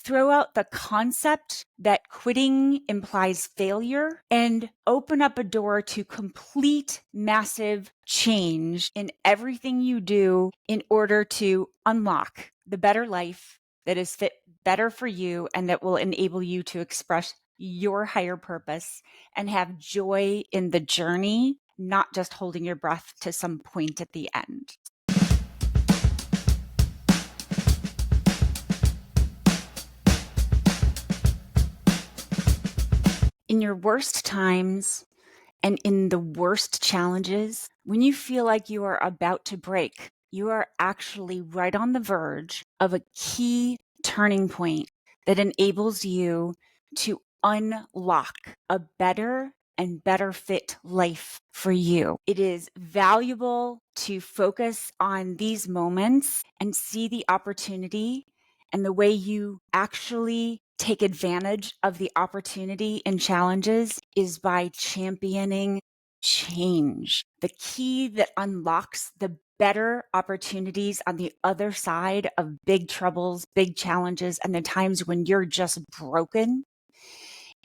throw out the concept that quitting implies failure, and open up a door to complete massive change in everything you do in order to unlock the better life that is fit better for you and that will enable you to express your higher purpose and have joy in the journey, not just holding your breath to some point at the end. In your worst times and in the worst challenges, when you feel like you are about to break, you are actually right on the verge of a key turning point that enables you to unlock a better and better fit life for you. It is valuable to focus on these moments and see the opportunity, and the way you actually take advantage of the opportunity and challenges is by championing change. The key that unlocks the better opportunities on the other side of big troubles, big challenges, and the times when you're just broken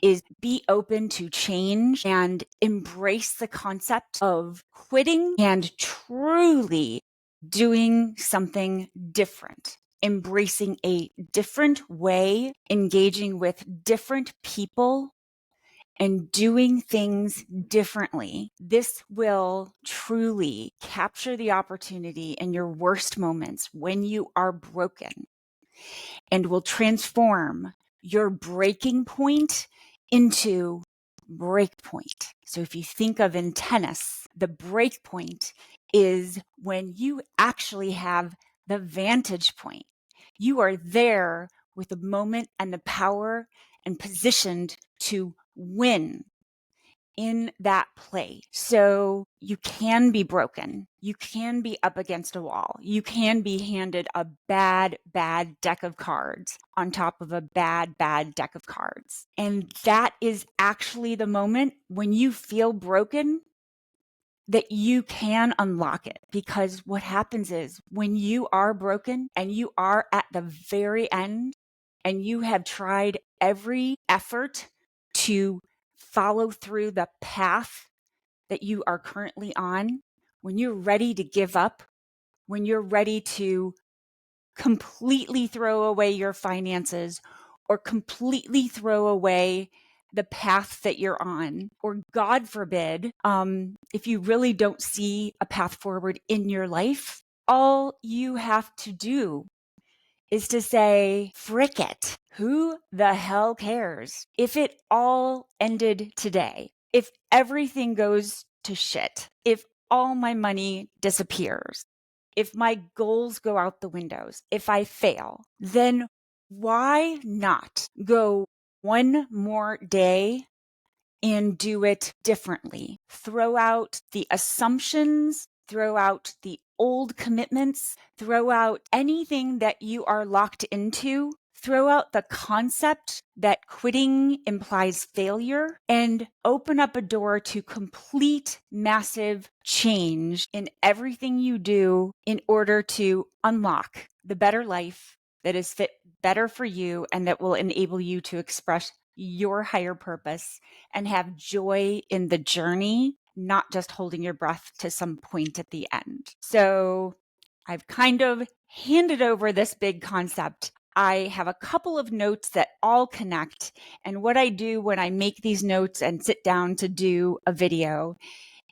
is be open to change and embrace the concept of quitting and truly doing something different. Embracing a different way, engaging with different people, and doing things differently. This will truly capture the opportunity in your worst moments when you are broken, and will transform your breaking point into break point. So if you think of in tennis, the break point is when you actually have the vantage point. You are there with the moment and the power and positioned to win in that play. So you can be broken. You can be up against a wall. You can be handed a bad deck of cards on top of a bad deck of cards. And that is actually the moment when you feel broken that you can unlock it. Because what happens is when you are broken and you are at the very end and you have tried every effort to follow through the path that you are currently on, when you're ready to give up, when you're ready to completely throw away your finances or completely throw away the path that you're on, or God forbid, if you really don't see a path forward in your life, all you have to do is to say, frick it. Who the hell cares? If it all ended today, if everything goes to shit, if all my money disappears, if my goals go out the windows, if I fail, then why not go one more day and do it differently? Throw out the assumptions, throw out the old commitments, throw out anything that you are locked into, throw out the concept that quitting implies failure, and open up a door to complete massive change in everything you do in order to unlock the better life that is fit better for you and that will enable you to express your higher purpose and have joy in the journey, not just holding your breath to some point at the end. So I've kind of handed over this big concept. I have a couple of notes that all connect. And what I do when I make these notes and sit down to do a video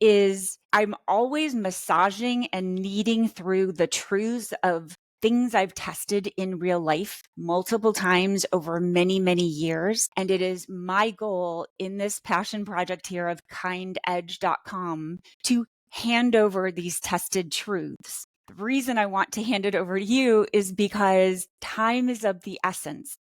is I'm always massaging and kneading through the truths of things I've tested in real life multiple times over many, many years. And it is my goal in this passion project here of KindEdge.com to hand over these tested truths. The reason I want to hand it over to you is because time is of the essence.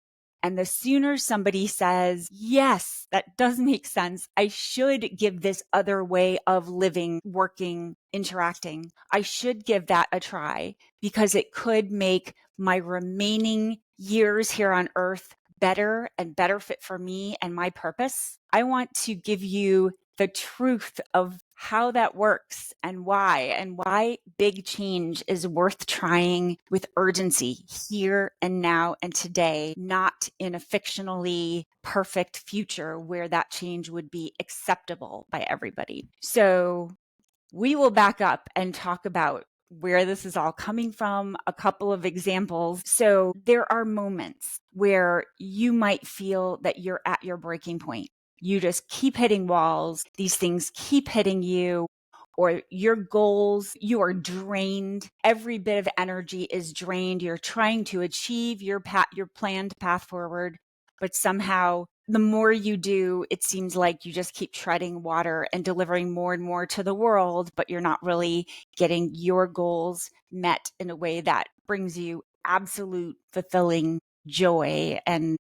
And the sooner somebody says, yes, that does make sense, I should give this other way of living, working, interacting, I should give that a try because it could make my remaining years here on earth better and better fit for me and my purpose. I want to give you the truth of how that works and why big change is worth trying with urgency here and now and today, not in a fictionally perfect future where that change would be acceptable by everybody. So we will back up and talk about where this is all coming from, a couple of examples. So there are moments where you might feel that you're at your breaking point. You just keep hitting walls. These things keep hitting you, or your goals, you are drained. Every bit of energy is drained. You're trying to achieve your planned path forward, but somehow the more you do, it seems like you just keep treading water and delivering more and more to the world, but you're not really getting your goals met in a way that brings you absolute fulfilling joy, and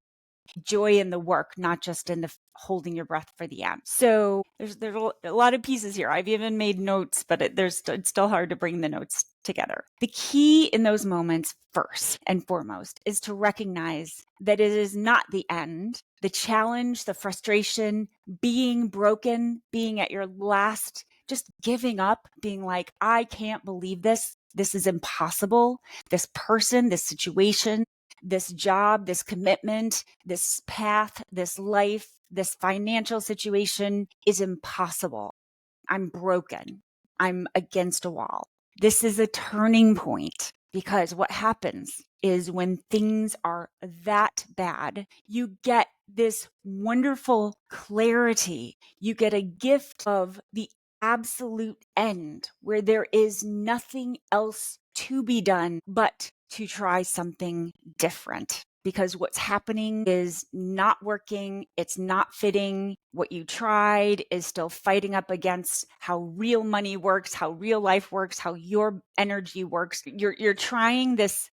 joy in the work, not just in the holding your breath for the end. So there's a lot of pieces here. I've even made notes, but it's still hard to bring the notes together. The key in those moments, first and foremost, is to recognize that it is not the end. The challenge, the frustration, being broken, being at your last, just giving up, being like, I can't believe this. This is impossible. This person, this situation, this job, this commitment, this path, this life, this financial situation is impossible. I'm broken. I'm against a wall. This is a turning point, because what happens is when things are that bad, you get this wonderful clarity. You get a gift of the absolute end where there is nothing else to be done but to try something different, because what's happening is not working. It's not fitting. What you tried is still fighting up against how real money works, how real life works, how your energy works. You're trying this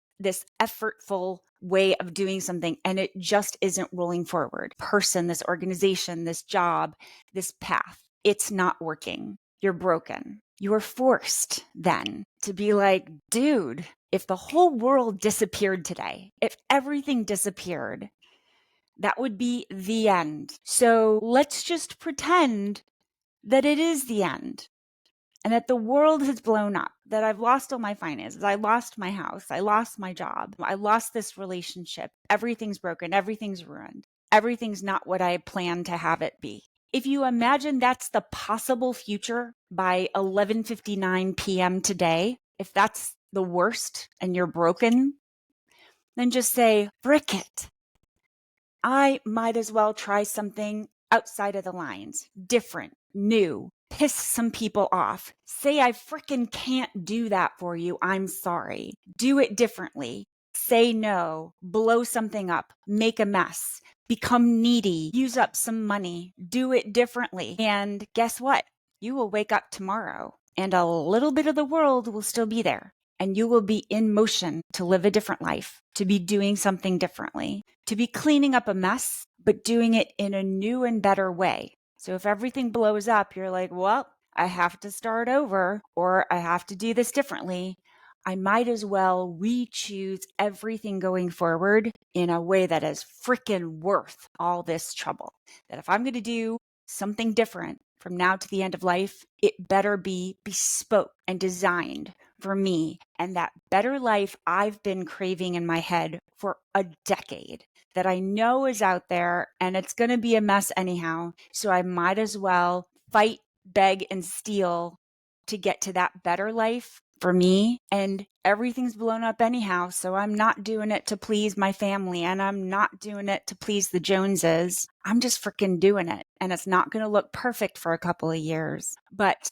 effortful way of doing something, and it just isn't rolling forward. Person, this organization, this job, this path, it's not working. You're broken. You are forced then to be like, dude, if the whole world disappeared today, if everything disappeared, that would be the end. So let's just pretend that it is the end and that the world has blown up, that I've lost all my finances, I lost my house, I lost my job, I lost this relationship, everything's broken, everything's ruined, everything's not what I planned to have it be. If you imagine that's the possible future by 11:59 p.m. today, if that's the worst and you're broken, then just say, frick it. I might as well try something outside of the lines, different, new, piss some people off. Say I frickin' can't do that for you. I'm sorry. Do it differently. Say no, blow something up, make a mess, become needy, use up some money, do it differently. And guess what? You will wake up tomorrow and a little bit of the world will still be there. And you will be in motion to live a different life, to be doing something differently, to be cleaning up a mess, but doing it in a new and better way. So if everything blows up, you're like, well, I have to start over, or I have to do this differently. I might as well re-choose everything going forward in a way that is freaking worth all this trouble. That if I'm going to do something different from now to the end of life, it better be bespoke and designed for me and that better life I've been craving in my head for a decade, that I know is out there, and it's going to be a mess anyhow. So I might as well fight, beg, and steal to get to that better life for me. And everything's blown up anyhow. So I'm not doing it to please my family, and I'm not doing it to please the Joneses. I'm just freaking doing it. And it's not going to look perfect for a couple of years, but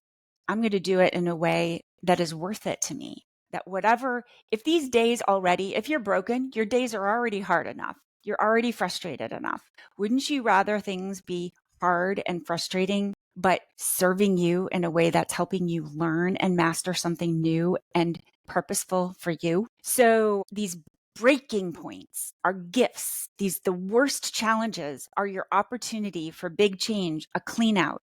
I'm going to do it in a way that is worth it to me. That whatever, if these days already, if you're broken, your days are already hard enough. You're already frustrated enough. Wouldn't you rather things be hard and frustrating, but serving you in a way that's helping you learn and master something new and purposeful for you? So these breaking points are gifts. The worst challenges are your opportunity for big change, a clean out.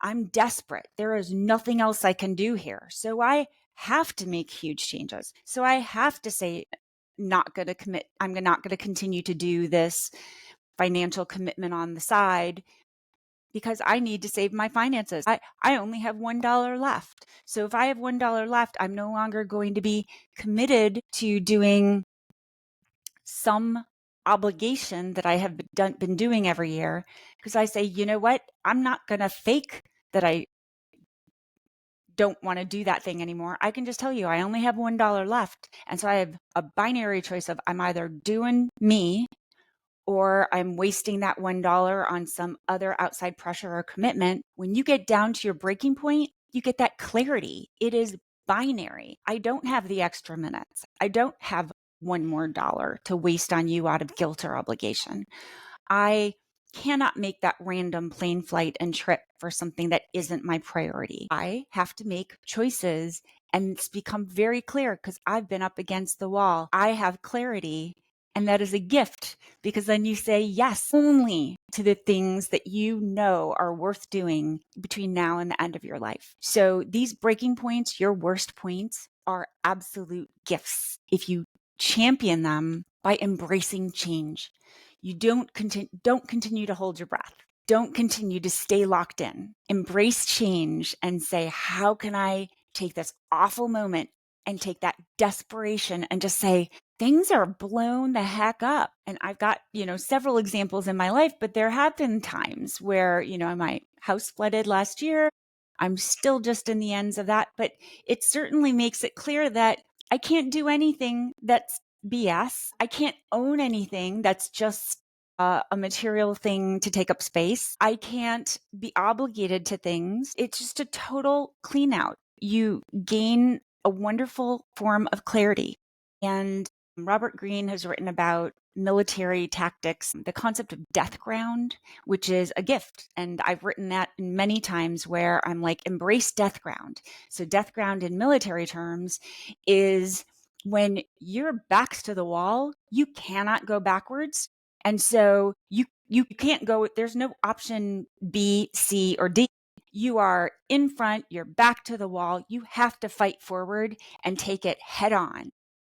I'm desperate. There is nothing else I can do here. So I have to make huge changes. So I have to say, not going to commit. I'm not going to continue to do this financial commitment on the side. because I need to save my finances. I only have $1 left. So if I have $1 left, I'm no longer going to be committed to doing some obligation that I have been doing every year, because I say, you know what? I'm not going to fake that I don't want to do that thing anymore. I can just tell you, I only have $1 left. And so I have a binary choice of I'm either doing me or I'm wasting that $1 on some other outside pressure or commitment. When you get down to your breaking point, you get that clarity. It is binary. I don't have the extra minutes. I don't have one more dollar to waste on you out of guilt or obligation. I cannot make that random plane flight and trip for something that isn't my priority. I have to make choices, and it's become very clear because I've been up against the wall. I have clarity, and that is a gift, because then you say yes only to the things that you know are worth doing between now and the end of your life. So these breaking points, your worst points, are absolute gifts if you champion them by embracing change. You don't continue to hold your breath. Don't continue to stay locked in. Embrace change and say, how can I take this awful moment and take that desperation and just say, things are blown the heck up. And I've got, several examples in my life, but there have been times where, my house flooded last year. I'm still just in the ends of that, but it certainly makes it clear that I can't do anything that's BS. I can't own anything that's just a material thing to take up space. I can't be obligated to things. It's just a total clean out. You gain a wonderful form of clarity. And Robert Greene has written about military tactics, the concept of death ground, which is a gift. And I've written that many times where I'm like, embrace death ground. So death ground in military terms is when your back's to the wall, you cannot go backwards. And so you can't go, there's no option B, C, or D. You are in front, you're back to the wall. You have to fight forward and take it head on.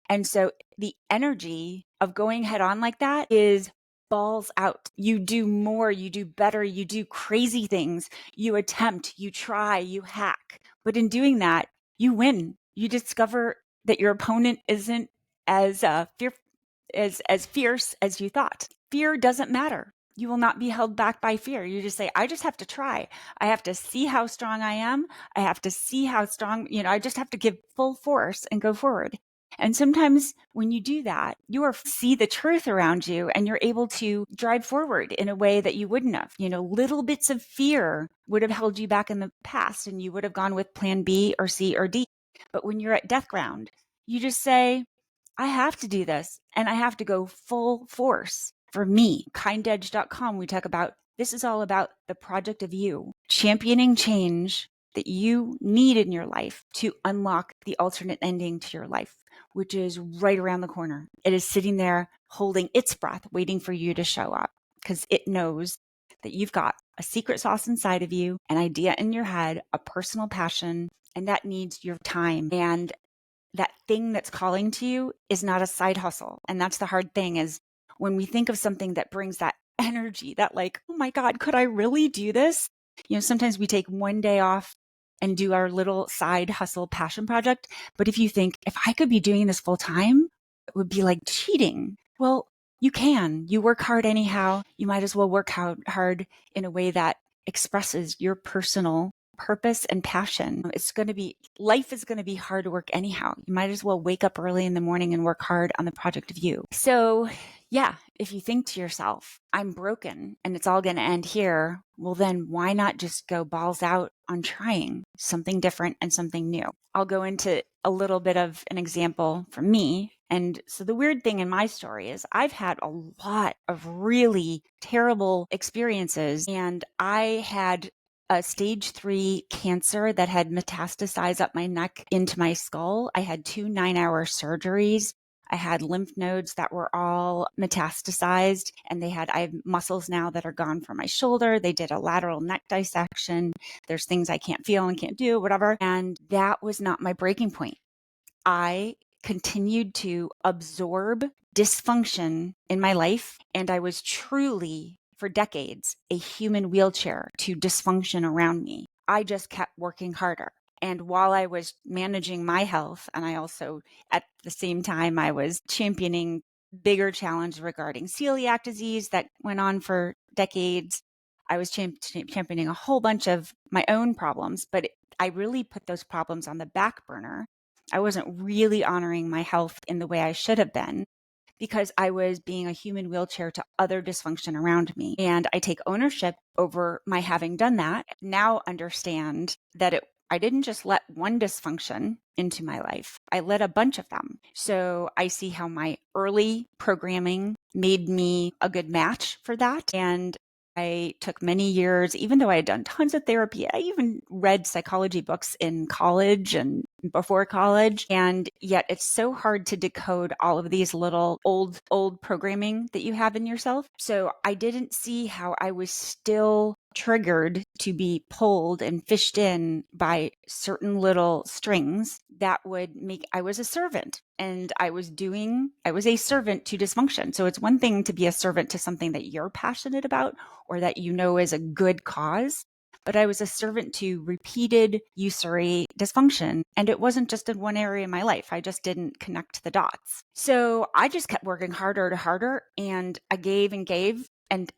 And so the energy of going head on like that is balls out. You do more, you do better, you do crazy things, you attempt, you try, you hack. But in doing that, you win. You discover that your opponent isn't as fierce as you thought. Fear doesn't matter. You will not be held back by fear. You just say, I just have to try. I have to see how strong I am. I have to see how strong, I just have to give full force and go forward. And sometimes when you do that, you see the truth around you and you're able to drive forward in a way that you wouldn't have. Little bits of fear would have held you back in the past and you would have gone with plan B or C or D. But when you're at death ground, you just say, I have to do this and I have to go full force. For me, KindEdge.com, we talk about, this is all about the project of you, championing change that you need in your life to unlock the alternate ending to your life, which is right around the corner. It is sitting there holding its breath, waiting for you to show up, because it knows that you've got a secret sauce inside of you, an idea in your head, a personal passion, and that needs your time. And that thing that's calling to you is not a side hustle. And that's the hard thing, is when we think of something that brings that energy, that like, oh my God, could I really do this? Sometimes we take one day off and do our little side hustle passion project. But if you think, if I could be doing this full time, it would be like cheating. Well, you can. You work hard anyhow. You might as well work hard in a way that expresses your personal purpose and passion. Life is going to be hard work anyhow. You might as well wake up early in the morning and work hard on the project of you. So yeah, if you think to yourself, I'm broken and it's all going to end here, well then why not just go balls out on trying something different and something new? I'll go into a little bit of an example from me. And so the weird thing in my story is I've had a lot of really terrible experiences, and I had a stage 3 cancer that had metastasized up my neck into my skull. I had 2 9-hour surgeries. I had lymph nodes that were all metastasized, and I have muscles now that are gone from my shoulder. They did a lateral neck dissection. There's things I can't feel and can't do, whatever. And that was not my breaking point. I continued to absorb dysfunction in my life, and I was truly for decades a human wheelchair to dysfunction around me. I just kept working harder. And while I was managing my health, and I also, at the same time, I was championing bigger challenge regarding celiac disease that went on for decades. I was championing a whole bunch of my own problems, but I really put those problems on the back burner. I wasn't really honoring my health in the way I should have been because I was being a human wheelchair to other dysfunction around me. And I take ownership over my having done that. Now understand that I didn't just let one dysfunction into my life. I let a bunch of them. So I see how my early programming made me a good match for that. And I took many years, even though I had done tons of therapy. I even read psychology books in college and before college. And yet it's so hard to decode all of these little old programming that you have in yourself. So I didn't see how I was still triggered to be pulled and fished in by certain little strings that would make, I was a servant and I was a servant to dysfunction. So it's one thing to be a servant to something that you're passionate about or that you know is a good cause. But I was a servant to repeated usury dysfunction. And it wasn't just in one area of my life. I just didn't connect the dots. So I just kept working harder and harder. And I gave and gave. And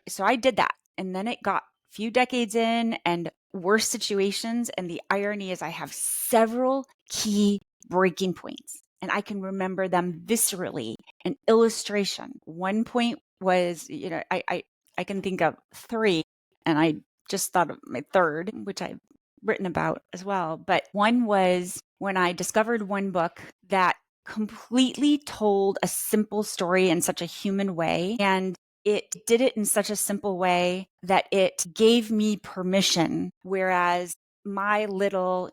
so I did that. And then it got a few decades in and worse situations. And the irony is I have several key breaking points. And I can remember them viscerally. An illustration. One point was, I can think of three. And I just thought of my third, which I've written about as well. But one was when I discovered one book that completely told a simple story in such a human way. And it did it in such a simple way that it gave me permission. Whereas my little,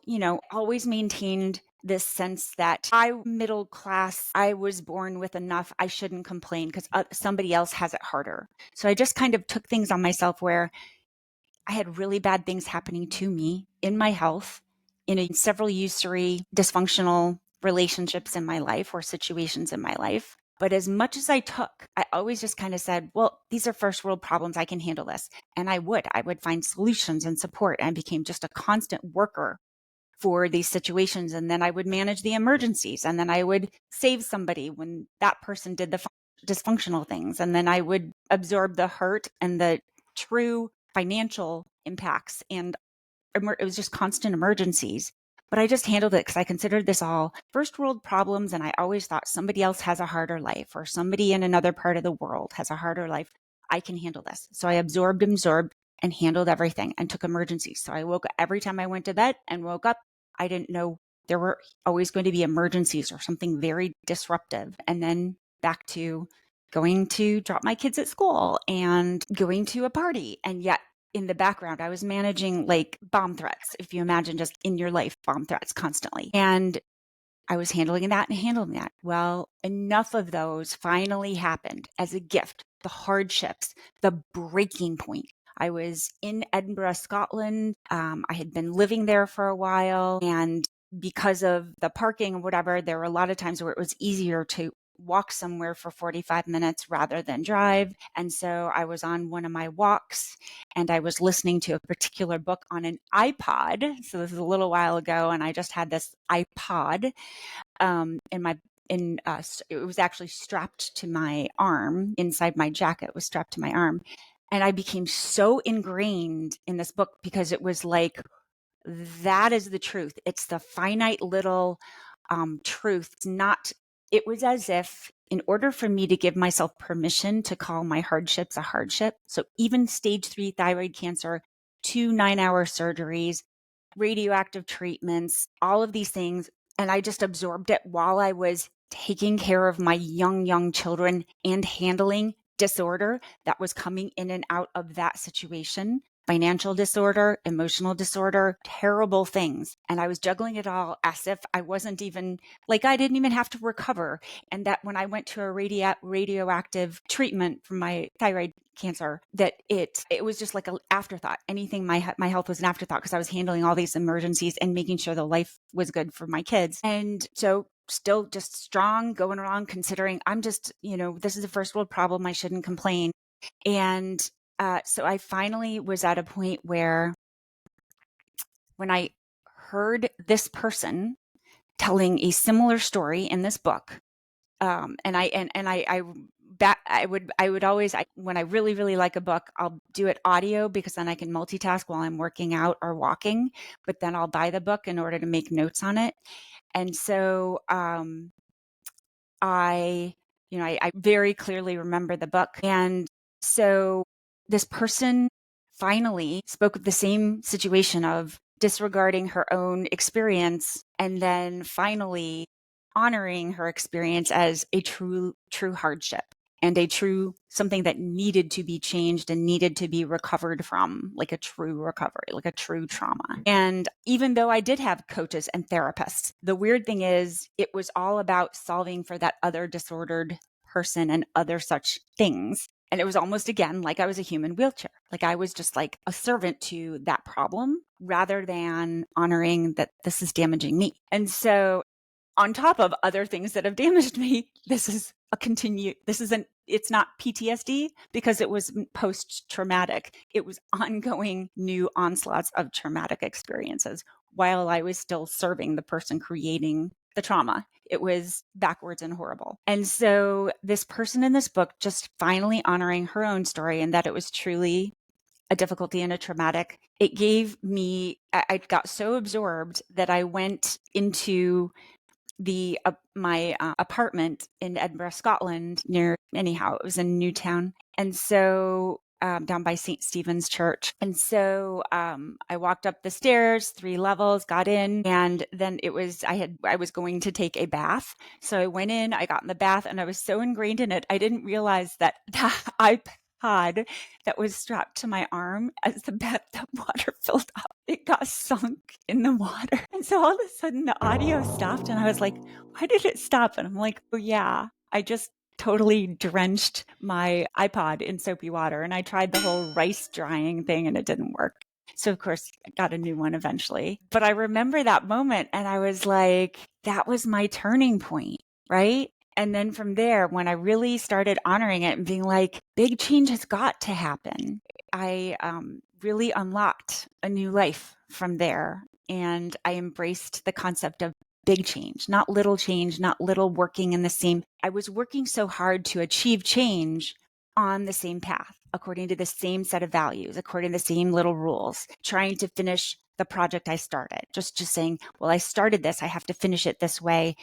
always maintained this sense that middle class, I was born with enough, I shouldn't complain because somebody else has it harder. So I just kind of took things on myself where I had really bad things happening to me in my health, in several usury dysfunctional relationships in my life or situations in my life. But as much as I took, I always just kind of said, well, these are first world problems. I can handle this. And I would find solutions and support. And I became just a constant worker for these situations. And then I would manage the emergencies. And then I would save somebody when that person did the dysfunctional things. And then I would absorb the hurt and the true financial impacts. And it was just constant emergencies. But I just handled it because I considered this all first world problems. And I always thought somebody else has a harder life or somebody in another part of the world has a harder life. I can handle this. So I absorbed and handled everything and took emergencies. So I woke up every time I went to bed and woke up. I didn't know there were always going to be emergencies or something very disruptive. And then back to going to drop my kids at school and going to a party. And yet in the background, I was managing like bomb threats. If you imagine just in your life, bomb threats constantly. And I was handling that. Well, enough of those finally happened as a gift. The hardships, the breaking point. I was in Edinburgh, Scotland. I had been living there for a while. And because of the parking or whatever, there were a lot of times where it was easier to walk somewhere for 45 minutes rather than drive. And so I was on one of my walks and I was listening to a particular book on an iPod. So this is a little while ago. And I just had this iPod it was actually strapped to my arm inside my jacket. It was strapped to my arm. And I became so ingrained in this book because it was like, that is the truth. It's the finite little truth. It was as if in order for me to give myself permission to call my hardships a hardship. So even stage 3 thyroid cancer, 2 9-hour surgeries, radioactive treatments, all of these things. And I just absorbed it while I was taking care of my young children and handling disorder that was coming in and out of that situation. Financial disorder, emotional disorder, terrible things. And I was juggling it all as if I wasn't even, like I didn't even have to recover. And that when I went to a radioactive treatment for my thyroid cancer, that it was just like an afterthought. Anything, my health was an afterthought because I was handling all these emergencies and making sure the life was good for my kids. And so still just strong, going around considering I'm just, this is a first world problem. I shouldn't complain. And so I finally was at a point where when I heard this person telling a similar story in this book, I would always, when I really, really like a book, I'll do it audio because then I can multitask while I'm working out or walking, but then I'll buy the book in order to make notes on it. And so I very clearly remember the book. And so this person finally spoke of the same situation of disregarding her own experience and then finally honoring her experience as a true hardship and a true something that needed to be changed and needed to be recovered from, like a true recovery, like a true trauma. And even though I did have coaches and therapists, the weird thing is it was all about solving for that other disordered person and other such things. And it was almost, again, like I was a human wheelchair. Like I was just like a servant to that problem rather than honoring that this is damaging me. And so on top of other things that have damaged me, it's not PTSD because it was post-traumatic. It was ongoing new onslaughts of traumatic experiences while I was still serving the person creating the trauma. It was backwards and horrible. And so this person in this book just finally honoring her own story and that it was truly a difficulty and a traumatic, it gave me, I got so absorbed that I went into my apartment in Edinburgh, Scotland, it was in Newtown. And so down by St. Stephen's Church. And so I walked up the stairs, 3 levels, got in, and then I was going to take a bath. So I went in, I got in the bath, and I was so ingrained in it, I didn't realize that the iPod that was strapped to my arm as the water filled up, it got sunk in the water. And so all of a sudden the audio stopped and I was like, why did it stop? And I'm like, oh yeah, I just totally drenched my iPod in soapy water. And I tried the whole rice drying thing and it didn't work. So of course I got a new one eventually. But I remember that moment and I was like, that was my turning point, right? And then from there, when I really started honoring it and being like, big change has got to happen, I really unlocked a new life from there. And I embraced the concept of big change, not little working in the same. I was working so hard to achieve change on the same path, according to the same set of values, according to the same little rules, trying to finish the project I started, just saying, well, I started this, I have to finish it this way.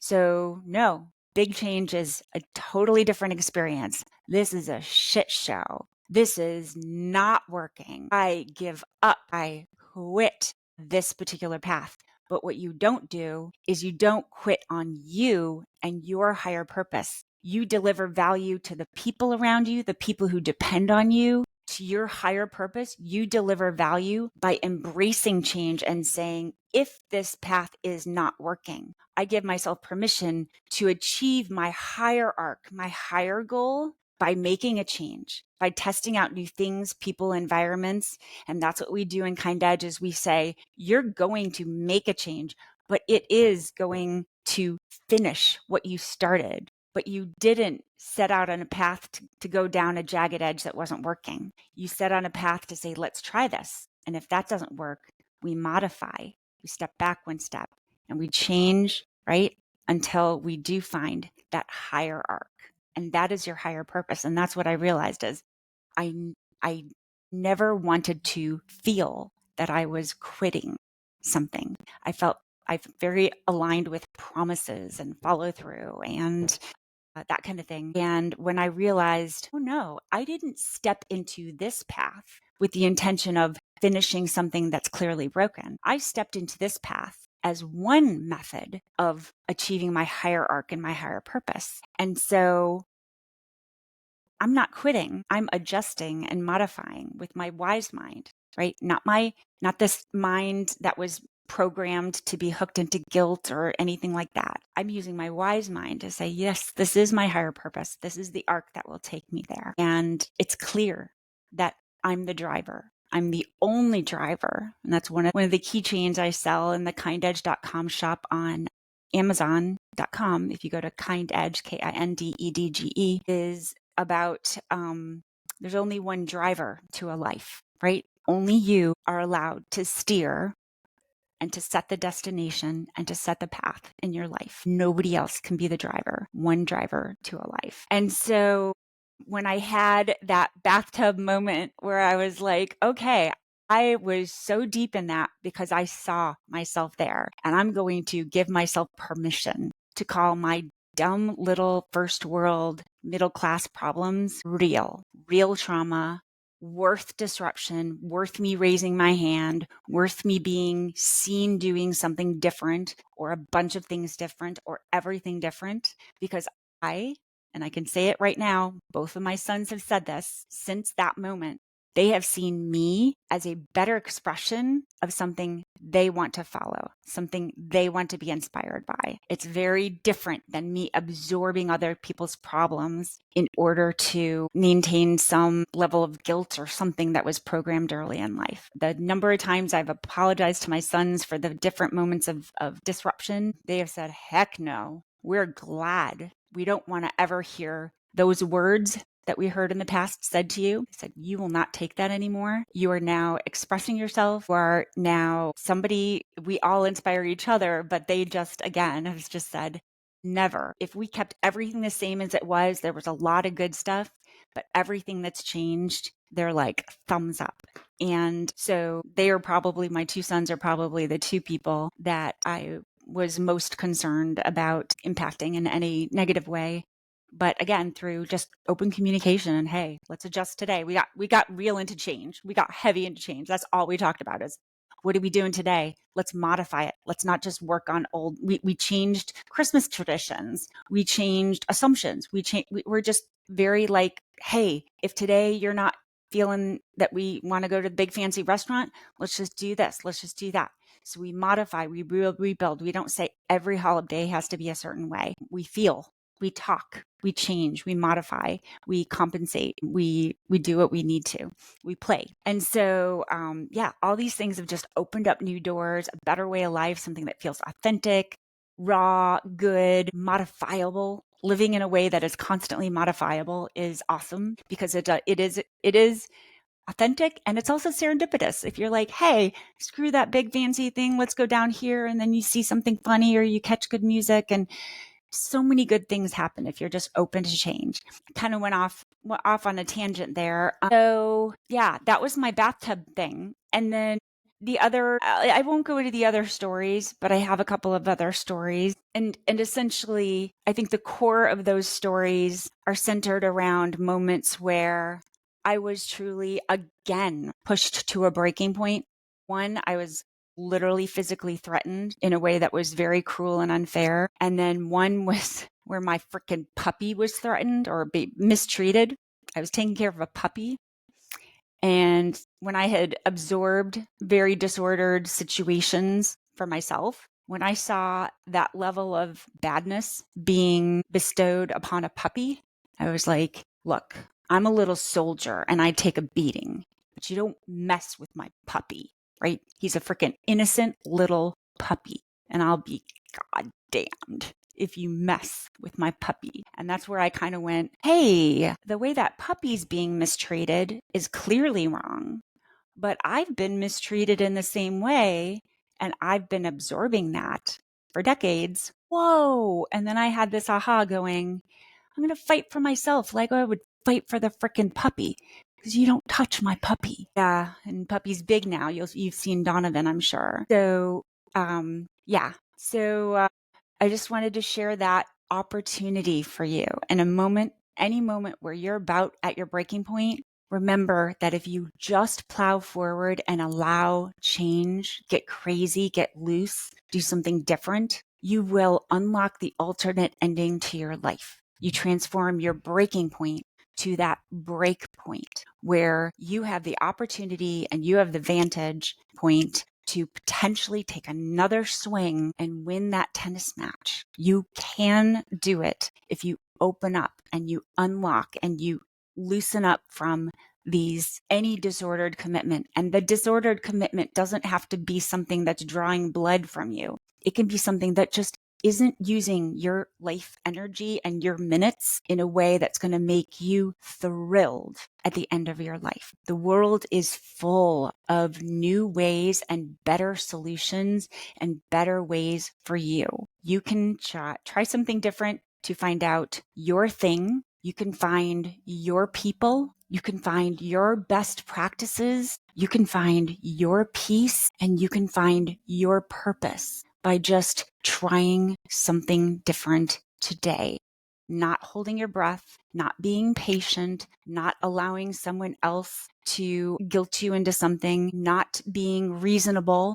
So no, big change is a totally different experience. This is a shit show. This is not working. I give up. I quit this particular path. But what you don't do is you don't quit on you and your higher purpose. You deliver value to the people around you, the people who depend on you, to your higher purpose. You deliver value by embracing change and saying, if this path is not working, I give myself permission to achieve my higher arc, my higher goal by making a change, by testing out new things, people, environments. And that's what we do in KindEdge is we say, you're going to make a change, but it is going to finish what you started. But you didn't set out on a path to go down a jagged edge that wasn't working. You set on a path to say, let's try this. And if that doesn't work, we modify, we step back one step and we change, right? Until we do find that higher arc. And that is your higher purpose. And that's what I realized is I never wanted to feel that I was quitting something. I very aligned with promises and follow through and that kind of thing. And when I realized, oh no, I didn't step into this path with the intention of finishing something that's clearly broken. I stepped into this path as one method of achieving my higher arc and my higher purpose. And so I'm not quitting. I'm adjusting and modifying with my wise mind, right? Not this mind that was programmed to be hooked into guilt or anything like that. I'm using my wise mind to say, yes, this is my higher purpose. This is the arc that will take me there. And it's clear that I'm the driver. I'm the only driver. And that's one of the keychains I sell in the KindEdge.com shop on Amazon.com. If you go to KindEdge, KindEdge, is about There's only one driver to a life, right? Only you are allowed to steer and to set the destination and to set the path in your life. Nobody else can be the driver, one driver to a life. And so when I had that bathtub moment where I was like, okay, I was so deep in that because I saw myself there, and I'm going to give myself permission to call my dumb little first world middle class problems real trauma, worth disruption, worth me raising my hand, worth me being seen doing something different or a bunch of things different or everything different. Because and I can say it right now, both of my sons have said this since that moment. They have seen me as a better expression of something they want to follow, something they want to be inspired by. It's very different than me absorbing other people's problems in order to maintain some level of guilt or something that was programmed early in life. The number of times I've apologized to my sons for the different moments of disruption, they have said, heck no, we're glad. We don't want to ever hear those words that we heard in the past said to you. He said, you will not take that anymore. You are now expressing yourself. You are now somebody, we all inspire each other, but they just, again, have just said, never. If we kept everything the same as it was, there was a lot of good stuff, but everything that's changed, they're like thumbs up. And so they are probably, my two sons are probably the two people that I was most concerned about impacting in any negative way. But again, through just open communication and, hey, let's adjust today. We got real into change. We got heavy into change. That's all we talked about is, what are we doing today? Let's modify it. Let's not just work on old. We changed Christmas traditions. We changed assumptions. We're just very like, hey, if today you're not feeling that we want to go to the big fancy restaurant, let's just do this. Let's just do that. So we modify, we rebuild. We don't say every holiday has to be a certain way. We feel, we talk, we change, we modify, we compensate, we do what we need to, we play. And so, all these things have just opened up new doors, a better way of life, something that feels authentic, raw, good, modifiable. Living in a way that is constantly modifiable is awesome because it is authentic, and it's also serendipitous. If you're like, hey, screw that big fancy thing, let's go down here, and then you see something funny or you catch good music, and so many good things happen if you're just open to change. Kind of went off on a tangent there. So yeah, that was my bathtub thing. And then the other, I won't go into the other stories, but I have a couple of other stories. And essentially, I think the core of those stories are centered around moments where I was truly, again, pushed to a breaking point. One, I was literally physically threatened in a way that was very cruel and unfair. And then one was where my freaking puppy was threatened or mistreated. I was taking care of a puppy. And when I had absorbed very disordered situations for myself, when I saw that level of badness being bestowed upon a puppy, I was like, look, I'm a little soldier and I take a beating, but you don't mess with my puppy, right? He's a freaking innocent little puppy, and I'll be goddamned if you mess with my puppy. And that's where I kind of went, hey, the way that puppy's being mistreated is clearly wrong, but I've been mistreated in the same way, and I've been absorbing that for decades. Whoa. And then I had this aha going, I'm going to fight for myself like I would fight for the freaking puppy, because you don't touch my puppy. Yeah. And puppy's big now. You've seen Donovan, I'm sure. So, So I just wanted to share that opportunity for you in a moment, any moment where you're about at your breaking point. Remember that if you just plow forward and allow change, get crazy, get loose, do something different, you will unlock the alternate ending to your life. You transform your breaking point to that break point where you have the opportunity and you have the vantage point to potentially take another swing and win that tennis match. You can do it if you open up and you unlock and you loosen up from any disordered commitment. And the disordered commitment doesn't have to be something that's drawing blood from you. It can be something that just isn't using your life energy and your minutes in a way that's going to make you thrilled at the end of your life. The world is full of new ways and better solutions and better ways for you. You can try something different to find out your thing. You can find your people. You can find your best practices. You can find your peace, and you can find your purpose by just trying something different today. Not holding your breath, not being patient, not allowing someone else to guilt you into something, not being reasonable.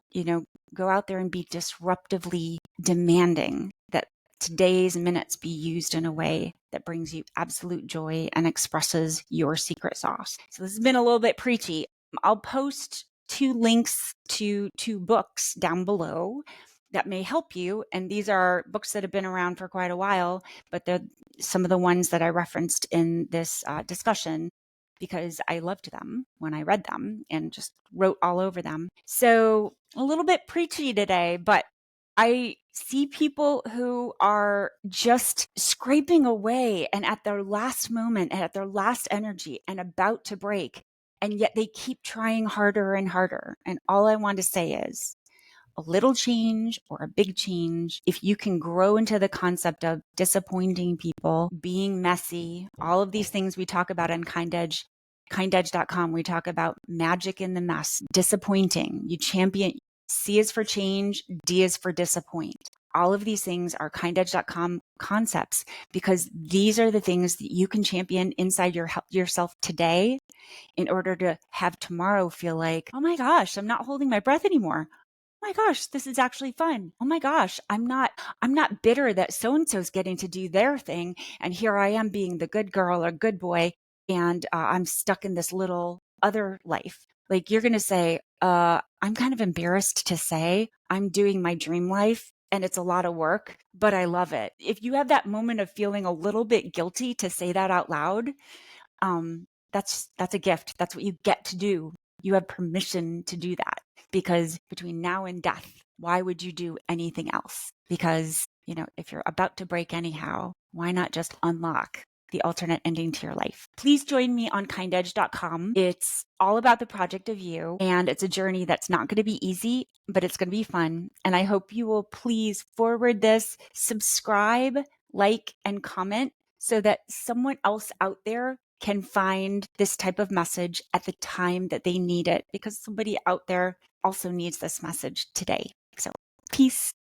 Go out there and be disruptively demanding that today's minutes be used in a way that brings you absolute joy and expresses your secret sauce. So this has been a little bit preachy. I'll post 2 links to 2 books down below that may help you. And these are books that have been around for quite a while, but they're some of the ones that I referenced in this discussion because I loved them when I read them and just wrote all over them. So a little bit preachy today, but I see people who are just scraping away and at their last moment and at their last energy and about to break. And yet they keep trying harder and harder. And all I want to say is a little change or a big change, if you can grow into the concept of disappointing people, being messy, all of these things we talk about on KindEdge, KindEdge.com, we talk about magic in the mess, disappointing. You champion, C is for change, D is for disappoint. All of these things are KindEdge.com concepts because these are the things that you can champion inside yourself today in order to have tomorrow feel like, oh my gosh, I'm not holding my breath anymore. Oh my gosh, this is actually fun. Oh my gosh, I'm not bitter that so-and-so's getting to do their thing. And here I am being the good girl or good boy. And I'm stuck in this little other life. Like you're going to say, I'm kind of embarrassed to say I'm doing my dream life and it's a lot of work, but I love it. If you have that moment of feeling a little bit guilty to say that out loud, that's a gift. That's what you get to do. You have permission to do that because between now and death, why would you do anything else? Because, if you're about to break anyhow, why not just unlock the alternate ending to your life? Please join me on kindedge.com. It's all about the project of you, and it's a journey that's not going to be easy, but it's going to be fun. And I hope you will please forward this, subscribe, like, and comment so that someone else out there can find this type of message at the time that they need it, because somebody out there also needs this message today. So peace.